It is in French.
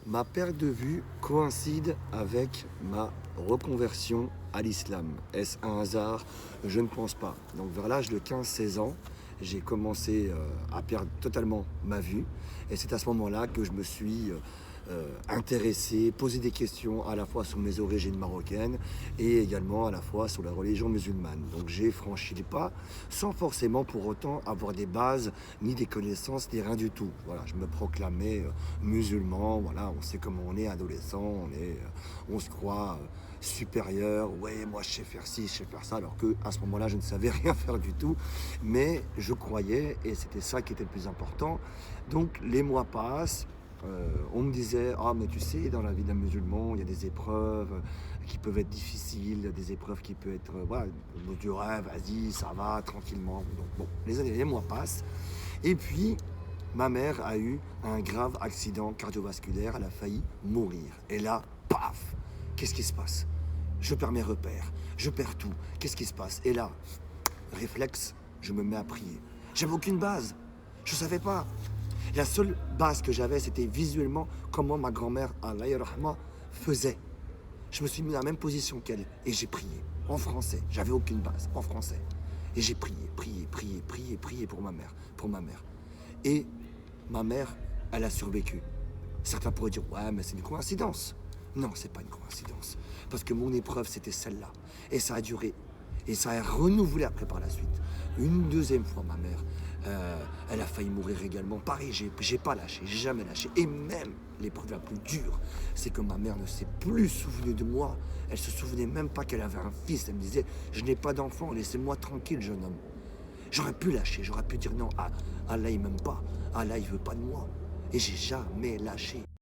Ma perte de vue coïncide avec ma reconversion à l'islam. Est-ce un hasard? Je ne pense pas. Donc vers l'âge de 15-16 ans, j'ai commencé à perdre totalement ma vue. Et c'est à ce moment-là que je me suis intéressé, posé des questions à la fois sur mes origines marocaines et également à la fois sur la religion musulmane. Donc j'ai franchi les pas sans forcément pour autant avoir des bases, ni des connaissances, ni rien du tout. Voilà, je me proclamais musulman, voilà, on sait comment on est adolescent, on se croit supérieur, ouais, moi je sais faire ci, je sais faire ça, alors que à ce moment-là, je ne savais rien faire du tout, mais je croyais et c'était ça qui était le plus important. Donc les mois passent. On me disait, ah mais tu sais, dans la vie d'un musulman, il y a des épreuves qui peuvent être difficiles, il y a des épreuves qui peuvent être, voilà, du rêve, vas-y, ça va, tranquillement. Donc bon, les années, les mois passent. Et puis, ma mère a eu un grave accident cardiovasculaire, elle a failli mourir. Et là, paf, qu'est-ce qui se passe? Je perds mes repères, je perds tout. Qu'est-ce qui se passe? Et là, réflexe, je me mets à prier. J'avais aucune base, je savais pas. La seule base que j'avais, c'était visuellement comment ma grand-mère, Allah yarhamha, faisait. Je me suis mis dans la même position qu'elle et j'ai prié en français. J'avais aucune base en français. Et j'ai prié pour ma mère, Et ma mère, elle a survécu. Certains pourraient dire, ouais, mais c'est une coïncidence. Non, c'est pas une coïncidence. Parce que mon épreuve, c'était celle-là. Et ça a duré. Et ça a renouvelé après par la suite. Une deuxième fois, ma mère, elle a failli mourir également. Pareil, j'ai pas lâché, j'ai jamais lâché. Et même l'épreuve la plus dure, c'est que ma mère ne s'est plus souvenue de moi. Elle se souvenait même pas qu'elle avait un fils. Elle me disait, je n'ai pas d'enfant, laissez-moi tranquille, jeune homme. J'aurais pu lâcher, j'aurais pu dire non, Allah il m'aime pas, Allah il veut pas de moi. Et j'ai jamais lâché.